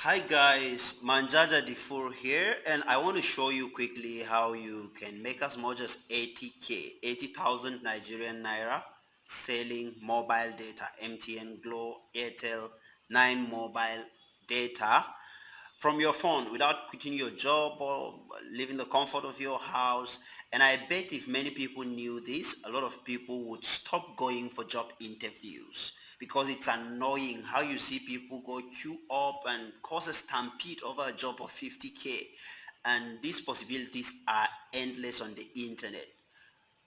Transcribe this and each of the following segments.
Hi guys, Manjaja Difur here, and I want to show you quickly how you can make as much as 80k, 80,000 Nigerian Naira selling mobile data, MTN, Glo, Airtel, 9 mobile data from your phone without quitting your job or leaving the comfort of your house. And I bet if many people knew this, a lot of people would stop going for job interviews because it's annoying how you see people go queue up and cause a stampede over a job of 50k. And these possibilities are endless on the internet.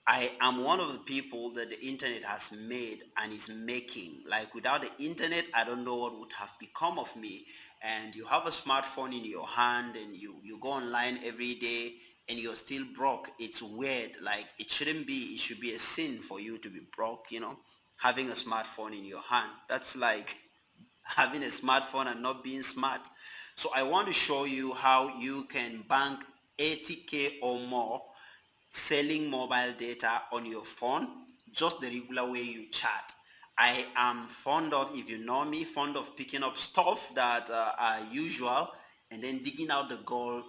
I am one of the people that the internet has made and is making. Like without the internet, I don't know what would have become of me. And you have a smartphone in your hand and you go online every day and you're still broke. It's weird. Like it shouldn't be. It should be a sin for you to be broke. Having a smartphone in your hand. That's like having a smartphone and not being smart. So I want to show you how you can bank 80k or more selling mobile data on your phone, just the regular way you chat. I am fond of, if you know me, fond of picking up stuff that are usual and then digging out the gold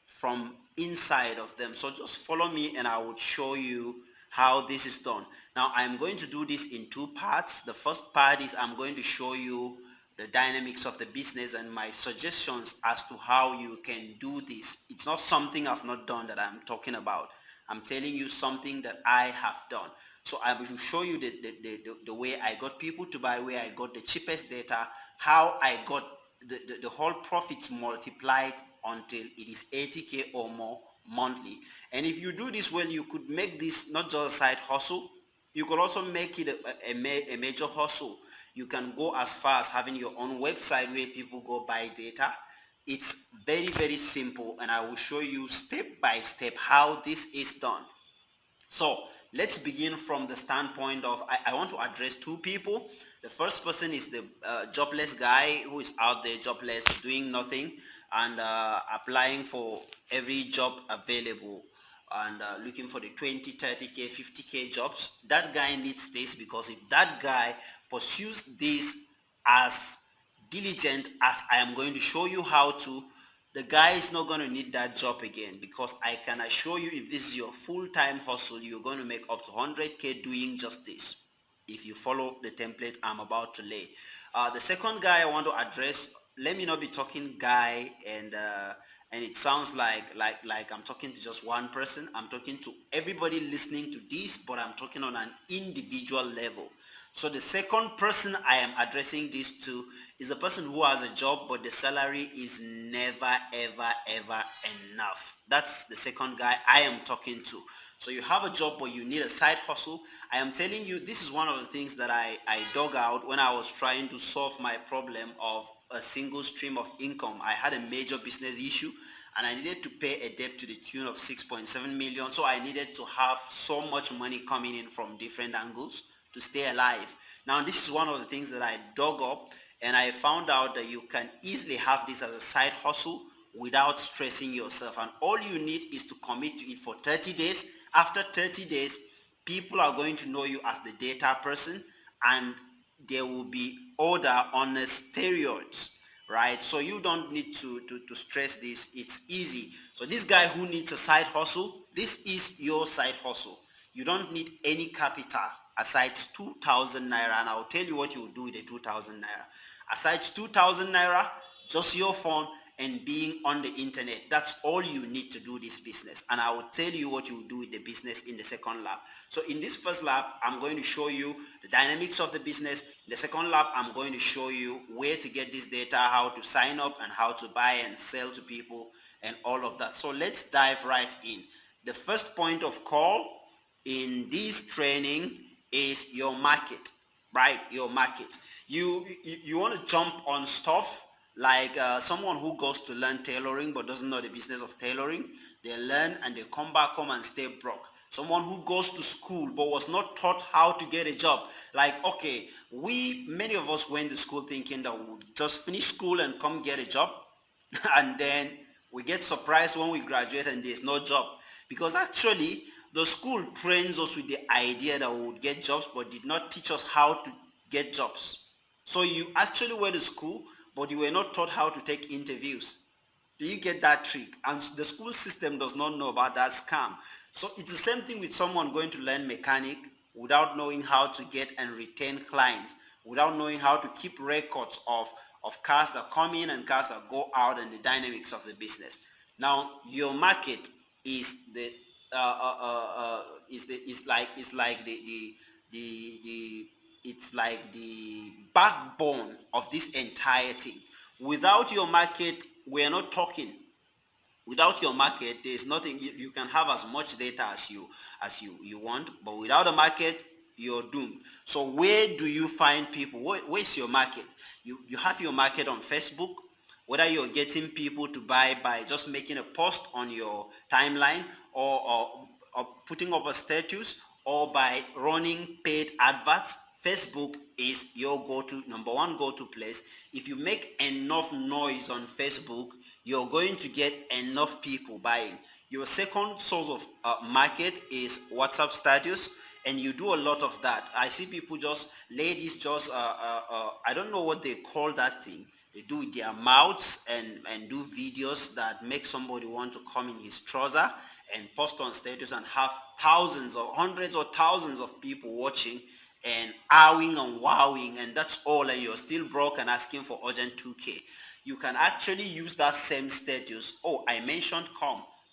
from inside of them. So just follow me and I will show you how this is done. Now I'm going to do this in two parts. The first part is I'm going to show you the dynamics of the business and my suggestions as to how you can do this. It's not something I've not done that I'm talking about. I'm telling you something that I have done. So I will show you the way I got people to buy, where I got the cheapest data, how I got the whole profits multiplied until it is 80k or more monthly. And if you do this well, you could make this not just a side hustle, you could also make it a major hustle. You can go as far as having your own website where people go buy data. It's very, very simple, and I will show you step by step how this is done. So let's begin from the standpoint of I want to address two people. The first person is the jobless guy who is out there jobless, doing nothing, and applying for every job available and looking for the 20, 30k, 50k jobs. That guy needs this, because if that guy pursues this as diligent as I am going to show you how to, the guy is not going to need that job again, because I can assure you, if this is your full-time hustle, you're going to make up to 100k doing just this if you follow the template I'm about to lay. The second guy I want to address, let me not be talking guy and it sounds like I'm talking to just one person. I'm talking to everybody listening to this, but I'm talking on an individual level. So the second person I am addressing this to is a person who has a job, but the salary is never, ever, ever enough. That's the second guy I am talking to. So you have a job, but you need a side hustle. I am telling you, this is one of the things that I dug out when I was trying to solve my problem of a single stream of income. I had a major business issue and I needed to pay a debt to the tune of 6.7 million. So I needed to have so much money coming in from different angles to stay alive. Now, this is one of the things that I dug up, and I found out that you can easily have this as a side hustle without stressing yourself. And all you need is to commit to it for 30 days. After 30 days, people are going to know you as the data person, and there will be order on the steroids, right? So you don't need to stress this. It's easy. So this guy who needs a side hustle, this is your side hustle. You don't need any capital aside 2,000 naira, and I'll tell you what you will do with the 2,000 naira. Aside 2,000 naira, just your phone and being on the internet. That's all you need to do this business, and I will tell you what you will do with the business in the second lab. So in this first lab, I'm going to show you the dynamics of the business. In the second lab, I'm going to show you where to get this data, how to sign up, and how to buy and sell to people, and all of that. So let's dive right in. The first point of call in this training is your market, right? Your market. You want to jump on stuff like someone who goes to learn tailoring but doesn't know the business of tailoring. They learn and they come back home and stay broke. Someone who goes to school but was not taught how to get a job. Like, okay, many of us went to school thinking that we would just finish school and come get a job, and then we get surprised when we graduate and there's no job, because actually the school trains us with the idea that we would get jobs but did not teach us how to get jobs. So you actually went to school but you were not taught how to take interviews. Do you get that trick? And the school system does not know about that scam. So it's the same thing with someone going to learn mechanic without knowing how to get and retain clients, without knowing how to keep records of cars that come in and cars that go out and the dynamics of the business. Now your market is the is like the it's like the backbone of this entire thing. Without your market, we are not talking. Without your market, there is nothing. You can have as much data as you want, but without a market, you're doomed. So where do you find people? Where's your market? You have your market on Facebook. Whether you're getting people to buy by just making a post on your timeline, or putting up a status, or by running paid adverts, Facebook is your number one go-to place. If you make enough noise on Facebook, you're going to get enough people buying. Your second source of market is WhatsApp status, and you do a lot of that. I see people ladies I don't know what they call that thing. They do with their mouths and do videos that make somebody want to come in his trouser and post on status and have thousands or hundreds or thousands of people watching and awing and wowing, and that's all, and you're still broke and asking for urgent 2K. You can actually use that same status. Oh, I mentioned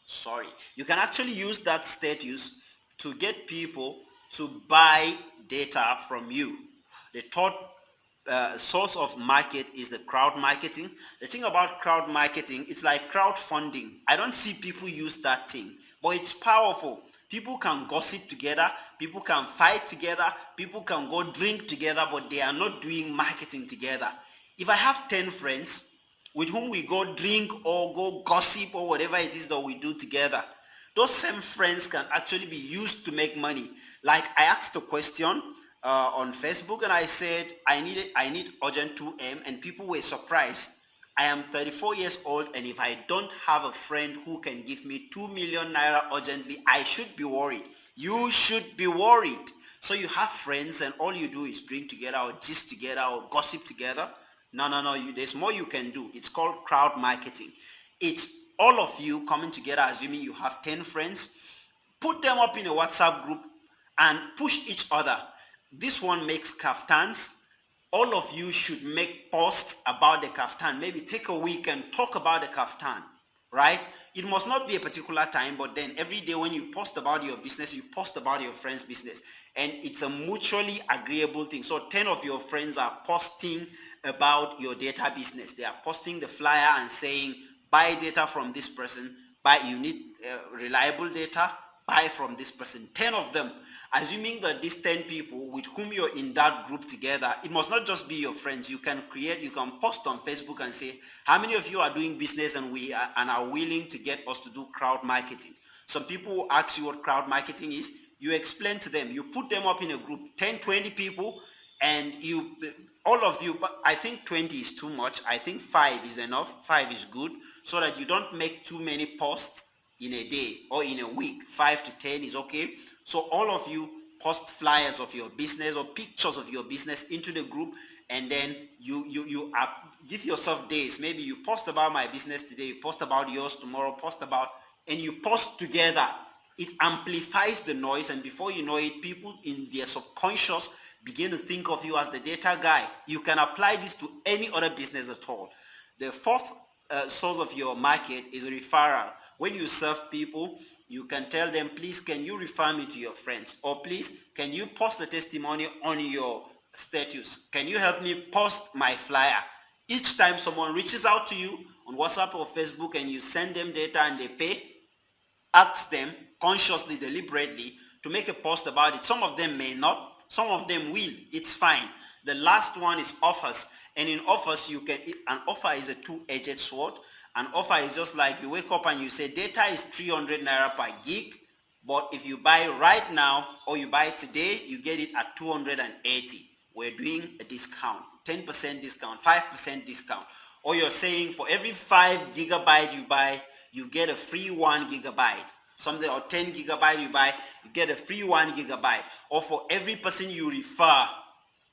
sorry. You can actually use that status to get people to buy data from you. The third source of market is the crowd marketing. The thing about crowd marketing, it's like crowdfunding. I don't see people use that thing, but it's powerful. People can gossip together, people can fight together, people can go drink together, but they are not doing marketing together. If I have 10 friends with whom we go drink or go gossip or whatever it is that we do together, those same friends can actually be used to make money. Like I asked a question on Facebook, and I said I need urgent 2M, and people were surprised. I am 34 years old, and if I don't have a friend who can give me 2 million naira urgently, I should be worried. You should be worried. So you have friends and all you do is drink together or gist together or gossip together. No. There's more you can do. It's called crowd marketing. It's all of you coming together, assuming you have 10 friends, put them up in a WhatsApp group and push each other. This one makes kaftans. All of you should make posts about the kaftan. Maybe take a week and talk about the kaftan, right? It must not be a particular time, but then every day when you post about your business, you post about your friend's business. And it's a mutually agreeable thing. So 10 of your friends are posting about your data business. They are posting the flyer and saying, buy data from this person, you need reliable data, buy from this person. 10 of them. Assuming that these 10 people with whom you're in that group together, it must not just be your friends. You can post on Facebook and say, how many of you are doing business and are willing to get us to do crowd marketing? Some people will ask you what crowd marketing is. You explain to them. You put them up in a group, 10, 20 people, and all of you, but I think 20 is too much. I think 5 is enough. 5 is good, so that you don't make too many posts in a day or in a week. 5 to 10 is okay. So all of you post flyers of your business or pictures of your business into the group, and then you give yourself days. Maybe you post about my business today, you post about yours tomorrow, and you post together. It amplifies the noise, and before you know it, people in their subconscious begin to think of you as the data guy. You can apply this to any other business at all. The fourth source of your market is referral. When you serve people, you can tell them, please, can you refer me to your friends? Or please, can you post a testimony on your status? Can you help me post my flyer? Each time someone reaches out to you on WhatsApp or Facebook and you send them data and they pay, ask them consciously, deliberately to make a post about it. Some of them may not, some of them will. It's fine. The last one is offers. And in offers, an offer is a two-edged sword. An offer is just like you wake up and you say data is 300 naira per gig, but if you buy right now or you buy today, you get it at 280. We're doing a discount, 10% discount, 5% discount. Or you're saying for every 5 gigabyte you buy, you get a free 1 gigabyte. Something, or 10 gigabyte you buy, you get a free 1 gigabyte. Or for every person you refer,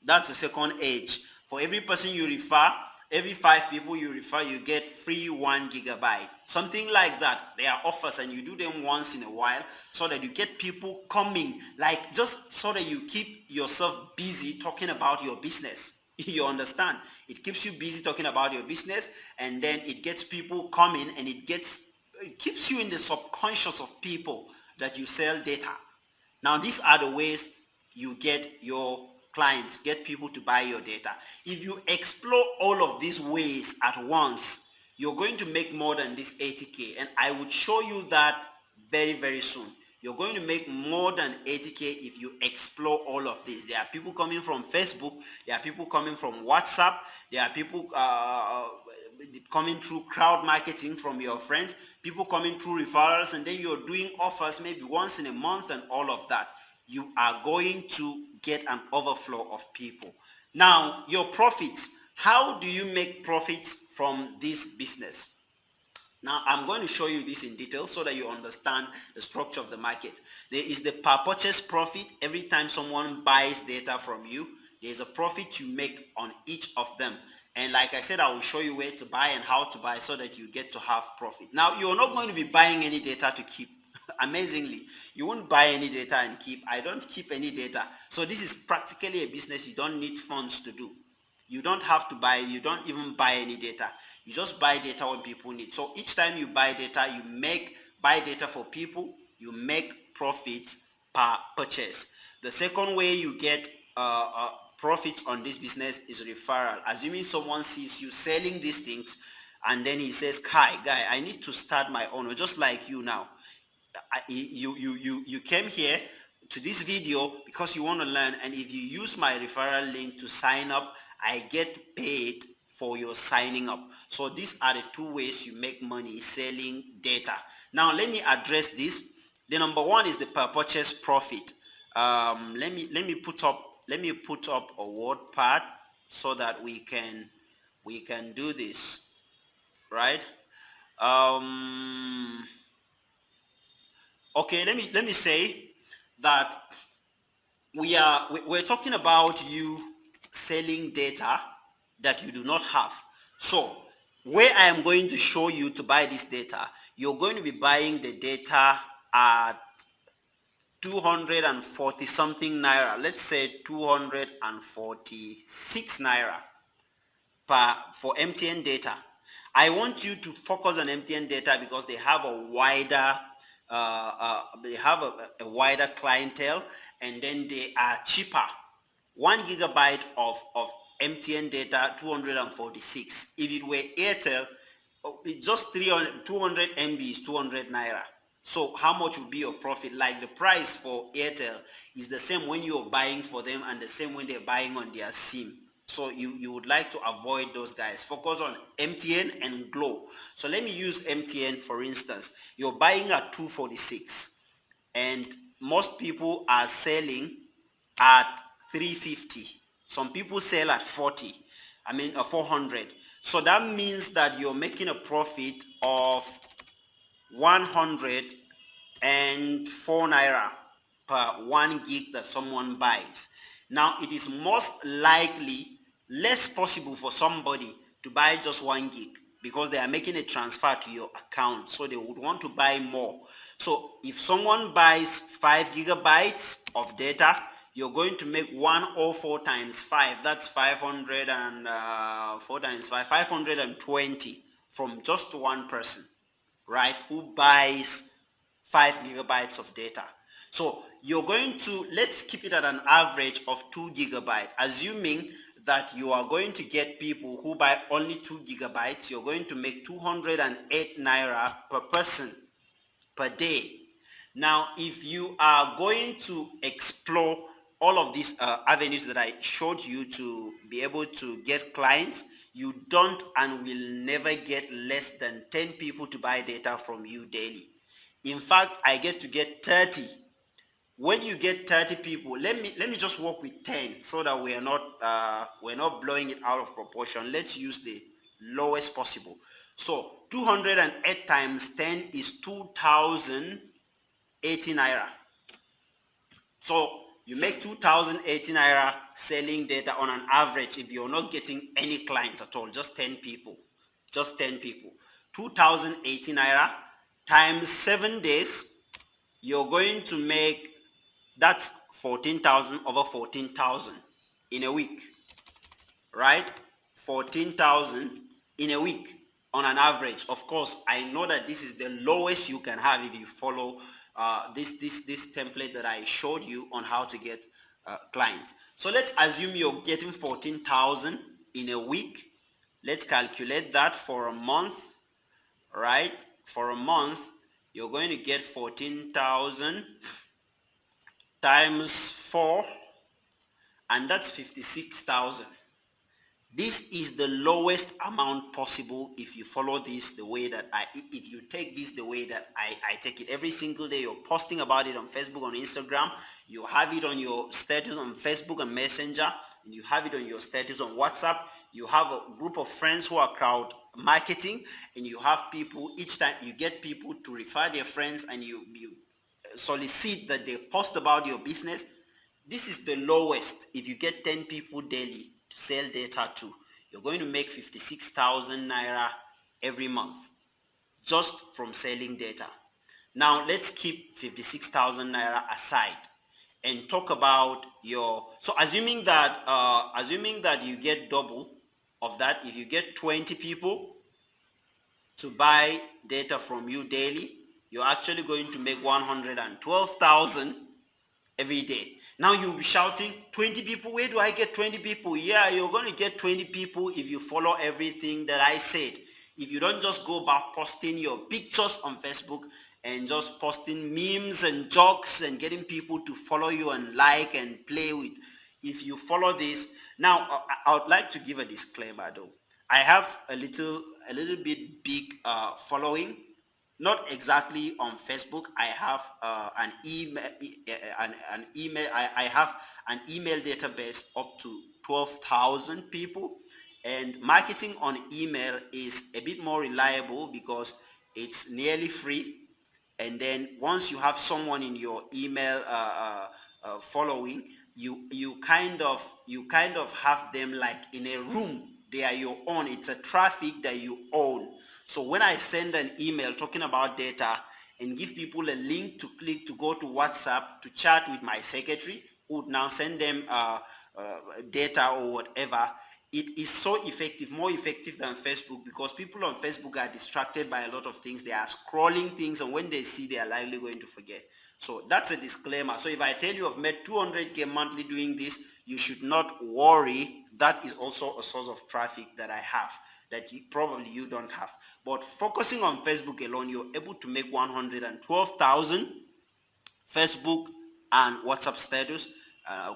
that's the second edge. For every person you refer, Every 5 people you refer, you get free 1 GB, something like that. There are offers, and you do them once in a while so that you get people coming, like just so that you keep yourself busy talking about your business. You understand? It keeps you busy talking about your business, and then it gets people coming, and it keeps you in the subconscious of people that you sell data. Now, these are the ways you get your clients, get people to buy your data. If you explore all of these ways at once, you're going to make more than this 80K. And I would show you that very, very soon. You're going to make more than 80K if you explore all of this. There are people coming from Facebook. There are people coming from WhatsApp. There are people coming through crowd marketing from your friends, people coming through referrals, and then you're doing offers maybe once in a month and all of that. You are going to get an overflow of people. Now, your profits. How do you make profits from this business? Now, I'm going to show you this in detail so that you understand the structure of the market. There is the per purchase profit. Every time someone buys data from you, there's a profit you make on each of them. And like I said, I will show you where to buy and how to buy so that you get to have profit. Now, you're not going to be buying any data to keep. Amazingly, you won't buy any data and keep. I don't keep any data. So this is practically a business you don't need funds to do. You don't have to buy, you don't even buy any data. You just buy data when people need. So each time you buy data, buy data for people, you make profits per purchase. The second way you get profits on this business is referral. Assuming someone sees you selling these things, and then he says, "Kai, guy, I need to start my own," or just like you now. You came here to this video because you want to learn, and if you use my referral link to sign up, I get paid for your signing up. So these are the two ways you make money selling data. Now let me address this. The number one is the per purchase profit. Let me put up a word pad so that we can do this, right? Okay, let me say that we're talking about you selling data that you do not have. So where I am going to show you to buy this data, you're going to be buying the data at 240 something naira. Let's say 246 naira for MTN data. I want you to focus on MTN data because they have a wider wider clientele, and then they are cheaper. 1 GB of MTN data, 246. If it were Airtel, just 200 MB is 200 naira. So how much would be your profit? Like the price for Airtel is the same when you're buying for them and the same when they're buying on their SIM. So you would like to avoid those guys. Focus on MTN and Glow. So let me use MTN for instance. You're buying at 246 and most people are selling at 350. Some people sell at 400. So that means that you're making a profit of 104 naira per 1 gig that someone buys. Now it is most likely less possible for somebody to buy just 1 gig because they are making a transfer to your account, so they would want to buy more. So if someone buys 5 gigabytes of data, you're going to make 104 times 5. That's 500 and 4 times 5, 520 from just one person, right, who buys 5 gigabytes of data. So you're going to, let's keep it at an average of 2 gigabytes, assuming that you are going to get people who buy only 2 gigabytes. You're going to make 208 naira per person per day. Now, if you are going to explore all of these avenues that I showed you to be able to get clients, you don't and will never get less than 10 people to buy data from you daily. In fact, I get to get 30. When you get 30 people, let me just work with 10 so that we're not blowing it out of proportion. Let's use the lowest possible. So 208 times 10 is 2080 naira. So You make 2,080 naira selling data on an average if you're not getting any clients at all, just 10 people. Just 10 people. 2,080 naira times 7 days, you're going to make, that's 14,000 over 14,000 in a week, right? 14,000 in a week on an average. Of course, I know that this is the lowest you can have if you follow this template that I showed you on how to get clients. So let's assume you're getting 14,000 in a week. Let's calculate that for a month, right? For a month, you're going to get 14,000 times 4, and that's 56,000. This is the lowest amount possible if you follow this the way that if you take this the way that I take it. Every single day you're posting about it on Facebook, on Instagram, you have it on your status on Facebook and Messenger, and you have it on your status on WhatsApp. You have a group of friends who are crowd marketing, and you have people, each time you get people to refer their friends, and you solicit that they post about your business. This is the lowest. If you get 10 people daily to sell data to, you're going to make 56,000 naira every month just from selling data. Now let's keep 56,000 naira aside and talk about your, so assuming that you get double of that, if you get 20 people to buy data from you daily, you're actually going to make 112,000 every day. Now you'll be shouting, 20 people, where do I get 20 people? Yeah, you're going to get 20 people if you follow everything that I said. If you don't just go back posting your pictures on Facebook and just posting memes and jokes and getting people to follow you and like and play with. If you follow this, now I would like to give a disclaimer though. I have a little bit big following, not exactly on Facebook. I have an email. I have an email database up to 12,000 people, and marketing on email is a bit more reliable because it's nearly free. And then once you have someone in your email following, you kind of have them like in a room. They are your own. It's a traffic that you own. So when I send an email talking about data and give people a link to click to go to WhatsApp to chat with my secretary, who would now send them data or whatever, it is so effective, more effective than Facebook, because people on Facebook are distracted by a lot of things. They are scrolling things, and when they see, they are likely going to forget. So that's a disclaimer. So if I tell you I've made 200K monthly doing this, you should not worry. That is also a source of traffic that I have that probably you don't have. But focusing on Facebook alone, you're able to make 112,000 Facebook and WhatsApp status,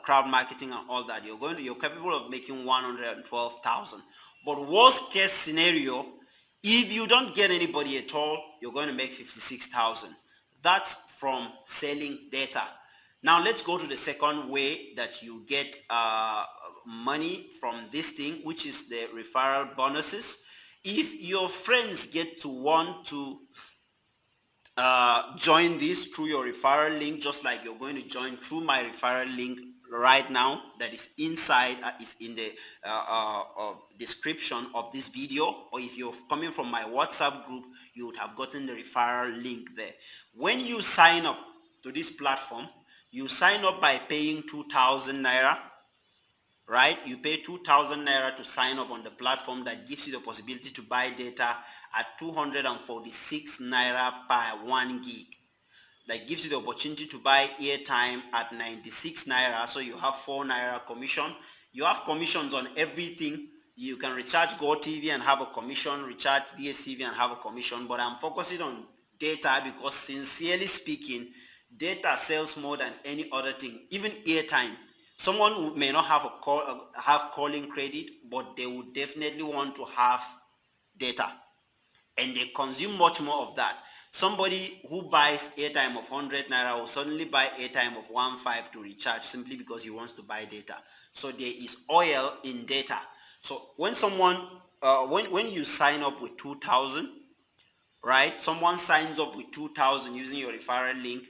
crowd marketing and all that. You're capable of making 112,000. But worst case scenario, if you don't get anybody at all, you're going to make 56,000. That's from selling data. Now let's go to the second way that you get money from this thing, which is the referral bonuses. If your friends get to want to join this through your referral link, just like you're going to join through my referral link right now, that is inside, is in the description of this video, or if you're coming from my WhatsApp group, you would have gotten the referral link there. When you sign up to this platform, you sign up by paying 2,000 naira, right? You pay 2,000 naira to sign up on the platform that gives you the possibility to buy data at 246 naira per 1 gig. That gives you the opportunity to buy airtime at 96 naira, so you have 4 naira commission. You have commissions on everything. You can recharge GoTV and have a commission, recharge DSTV and have a commission, but I'm focusing on data because, sincerely speaking, data sells more than any other thing, even airtime. Someone who may not have have calling credit, but they would definitely want to have data, and they consume much more of that. Somebody who buys airtime of 100 naira will suddenly buy airtime of 15 to recharge, simply because he wants to buy data. So there is oil in data. So when someone when you sign up with 2,000, right? Someone signs up with 2,000 using your referral link.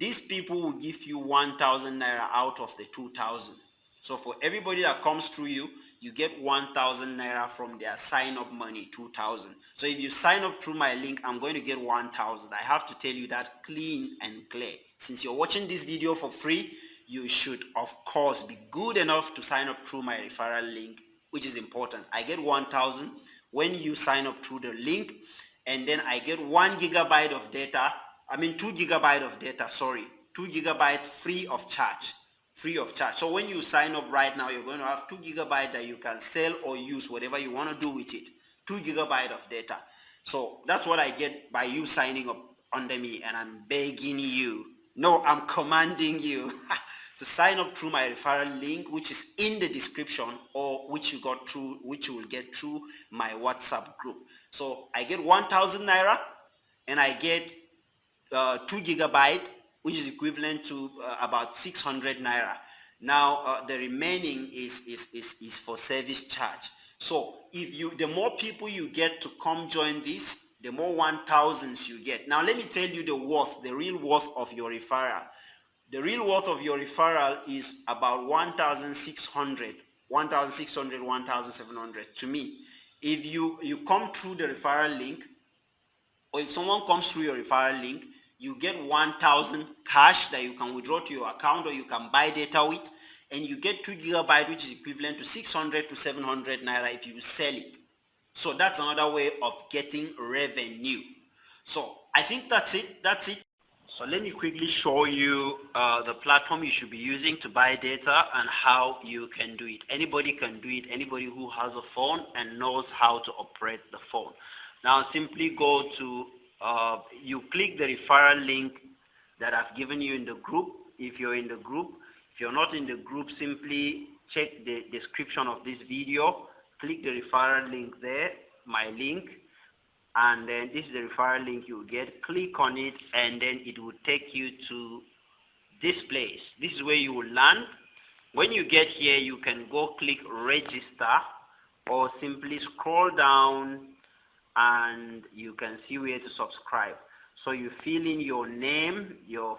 these people will give you 1,000 naira out of the 2,000. So for everybody that comes through you, you get 1,000 naira from their sign up money, 2,000. So if you sign up through my link, I'm going to get 1,000. I have to tell you that clean and clear. Since you're watching this video for free, you should of course be good enough to sign up through my referral link, which is important. I get 1,000 when you sign up through the link, and then I get 1 gigabyte of data. I mean 2 gigabyte of data, sorry. 2 gigabyte free of charge. Free of charge. So when you sign up right now, you're going to have 2 gigabyte that you can sell or use whatever you want to do with it. 2 gigabyte of data. So that's what I get by you signing up under me, and I'm begging you, no, I'm commanding you to sign up through my referral link, which is in the description, or which you will get through my WhatsApp group. So I get 1,000 naira, and I get 2 gigabyte, which is equivalent to about 600 naira. Now the remaining is for service charge. So the more people you get to come join this, the more 1,000s you get. Now let me tell you the real worth of your referral. The real worth of your referral is about 1,600, 1,700 to me. If you come through the referral link, or if someone comes through your referral link, you get 1,000 cash that you can withdraw to your account, or you can buy data with, and you get 2 gigabyte, which is equivalent to 600 to 700 naira if you sell it. So that's another way of getting revenue. So I think that's it. So let me quickly show you the platform you should be using to buy data and how you can do it. Anybody can do it. Anybody who has a phone and knows how to operate the phone. Now simply go to, you click the referral link that I've given you in the group. If you're in the group, if you're not in the group, simply check the description of this video, click the referral link there, my link, and then this is the referral link you get. Click on it, and then it will take you to this place. This is where you will land. When you get here, you can go click register, or simply scroll down and you can see where to subscribe. So you fill in your name, your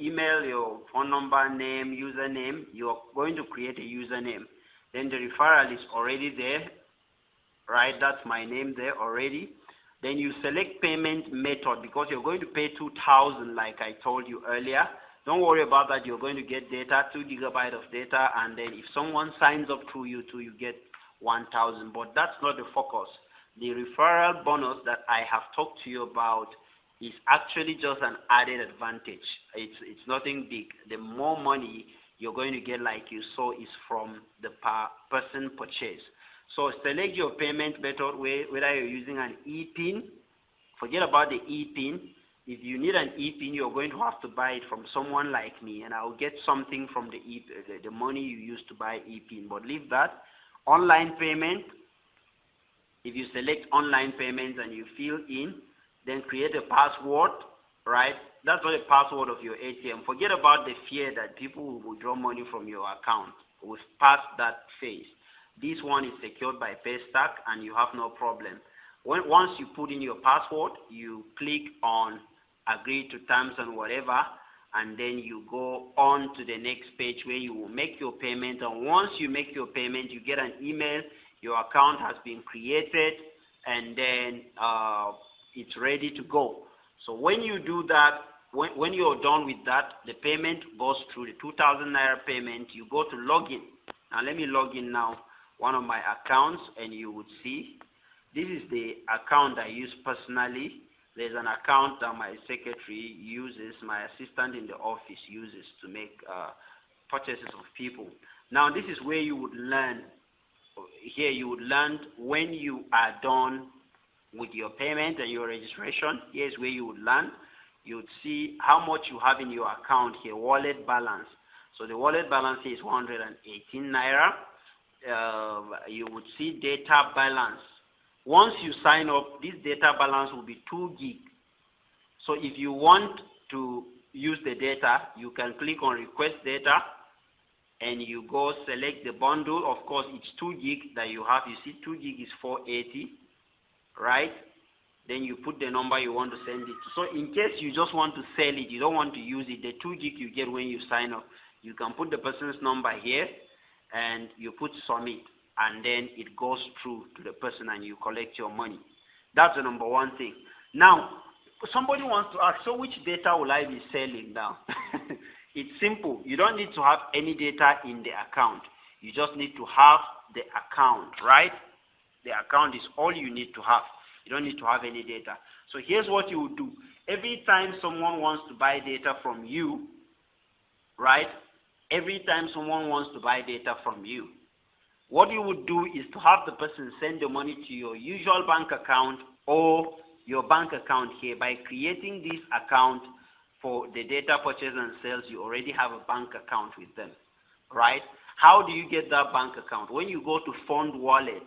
email, your phone number, name, username. You're going to create a username. Then the referral is already there, right? That's my name there already. Then you select payment method, because you're going to pay 2,000 like I told you earlier. Don't worry about that. You're going to get data, 2 gigabyte of data, and then if someone signs up through you too, you get 1,000. But that's not the focus. The referral bonus that I have talked to you about is actually just an added advantage. It's nothing big. The more money you're going to get, like you saw, is from the per person purchase. So select your payment method, whether you're using an e-pin. Forget about the e-pin. If you need an e-pin, you're going to have to buy it from someone like me, and I'll get something from the money you use to buy e-pin. But leave that. Online payment. If you select online payments and you fill in, then create a password, right? That's not the password of your ATM. Forget about the fear that people will withdraw money from your account. We've passed that phase. This one is secured by Paystack, and you have no problem. Once you put in your password, you click on agree to terms and whatever, and then you go on to the next page where you will make your payment. And once you make your payment, you get an email. Your account has been created, and then it's ready to go. So when you do that, when you're done with that, the payment goes through the 2,000 naira payment. You go to login. Now let me log in now one of my accounts, and you would see this is the account I use personally. There's an account that my secretary uses, my assistant in the office uses to make purchases of people. Now this is where you would learn. Here you would learn when you are done with your payment and your registration. Here's where you would learn. You would see how much you have in your account here, wallet balance. So the wallet balance is 118 naira. You would see data balance. Once you sign up, this data balance will be 2 gig. So if you want to use the data, you can click on request data, and you go select the bundle. Of course, it's 2 gig that you have. You see 2 gig is 480, right? then you put the number you want to send it to. So in case you just want to sell it, you don't want to use it, the 2 gig you get when you sign up, you can put the person's number here and you put submit, and then it goes through to the person and you collect your money. That's the number one thing. Now, somebody wants to ask, so which data will I be selling now? It's simple. You don't need to have any data in the account. You just need to have the account, right? The account is all you need to have. You don't need to have any data. So here's what you would do. Every time someone wants to buy data from you, right? Every time someone wants to buy data from you, what you would do is to have the person send the money to your usual bank account or your bank account here. By creating this account for the data purchase and sales, you already have a bank account with them, right? How do you get that bank account? When you go to Fund Wallet,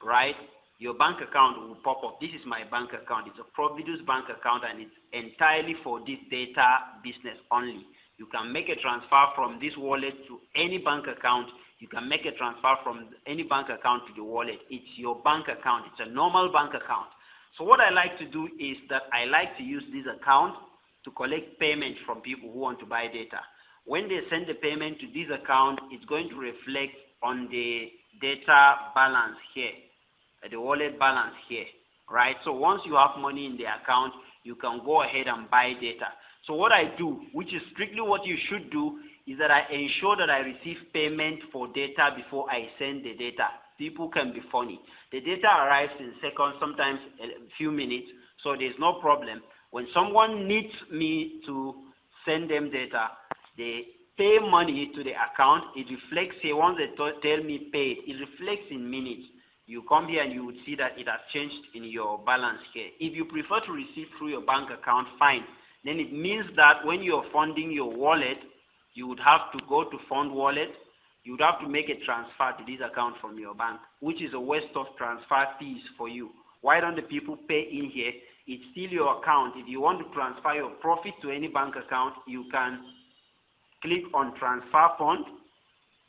right, your bank account will pop up. This is my bank account. It's a Providus bank account, and it's entirely for this data business only. You can make a transfer from this wallet to any bank account. You can make a transfer from any bank account to the wallet. It's your bank account. It's a normal bank account. So what I like to do is that I like to use this account to collect payment from people who want to buy data. When they send the payment to this account, it's going to reflect on the data balance here, the wallet balance here, right? So once you have money in the account, you can go ahead and buy data. So what I do, which is strictly what you should do, is that I ensure that I receive payment for data before I send the data. People can be funny. The data arrives in seconds, sometimes a few minutes, so there's no problem. When someone needs me to send them data, they pay money to the account. It reflects here. Once they tell me paid, it reflects in minutes. You come here and you would see that it has changed in your balance here. If you prefer to receive through your bank account, fine. Then it means that when you're funding your wallet, you would have to go to Fund Wallet. You would have to make a transfer to this account from your bank, which is a waste of transfer fees for you. Why don't the people pay in here? It's still your account. If you want to transfer your profit to any bank account, you can click on Transfer Fund,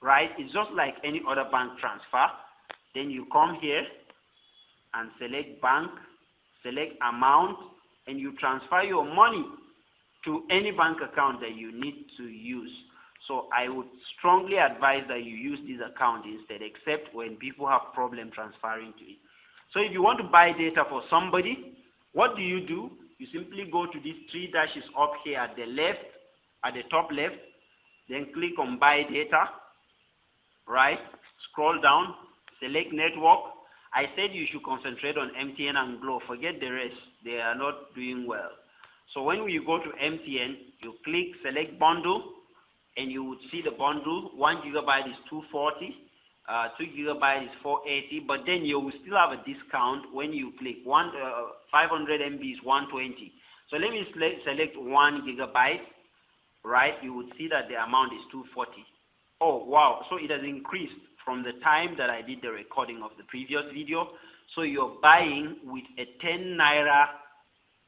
right? It's just like any other bank transfer. Then you come here and select bank, select amount, and you transfer your money to any bank account that you need to use. So I would strongly advise that you use this account instead, except when people have problem transferring to it. So if you want to buy data for somebody, what do? You simply go to these 3 dashes up here at the left, at the top left, then click on buy data, right? Scroll down, select network. I said you should concentrate on MTN and Glo. Forget the rest. They are not doing well. So when you go to MTN, you click select bundle, and you would see the bundle. 1 gigabyte is $240, 2 gigabyte is $480, but then you will still have a discount when you click 500 MB is $120. So let me select 1 gigabyte, right? You would see that the amount is $240. Oh wow, so it has increased from the time that I did the recording of the previous video. So you're buying with a 10 naira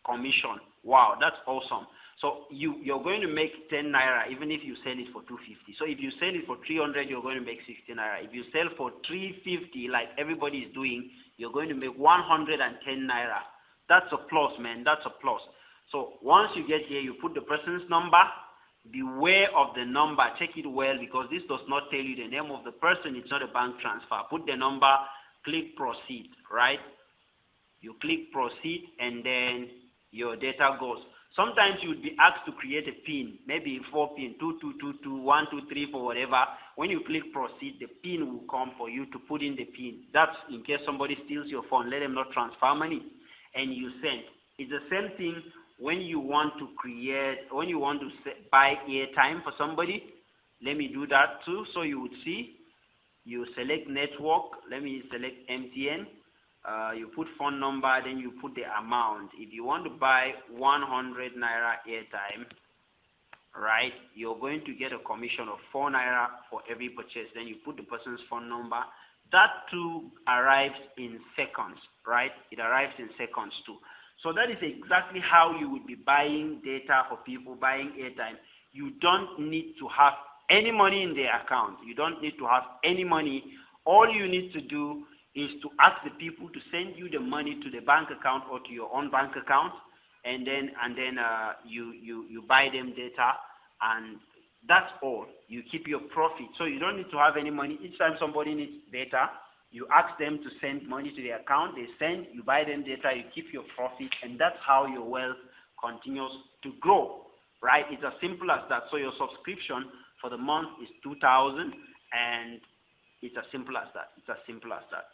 commission. Wow, that's awesome. So you're going to make 10 naira even if you sell it for 250. So if you sell it for 300, you're going to make 60 naira. If you sell for 350, like everybody is doing, you're going to make 110 naira. That's a plus, man. That's a plus. So once you get here, you put the person's number. Beware of the number. Check it well, because this does not tell you the name of the person. It's not a bank transfer. Put the number, click proceed, right? You click proceed, and then your data goes. Sometimes you would be asked to create a PIN, maybe 4 PIN, 2222, 123 for whatever. When you click proceed, the PIN will come for you to put in the PIN. That's in case somebody steals your phone. Let them not transfer money, and you send. It's the same thing when you want to buy airtime for somebody. Let me do that too. So you would see, you select network. Let me select MTN. You put phone number, then you put the amount. If you want to buy 100 naira airtime, right, you're going to get a commission of 4 naira for every purchase. Then you put the person's phone number. That too arrives in seconds, right? It arrives in seconds too. So that is exactly how you would be buying data for people, buying airtime. You don't need to have any money in their account. You don't need to have any money. All you need to do is to ask the people to send you the money to the bank account or to your own bank account, and then you buy them data, and that's all. You keep your profit, so you don't need to have any money. Each time somebody needs data, you ask them to send money to their account, they send, you buy them data, you keep your profit, and that's how your wealth continues to grow, right? It's as simple as that. So your subscription for the month is 2,000, and it's as simple as that. It's as simple as that.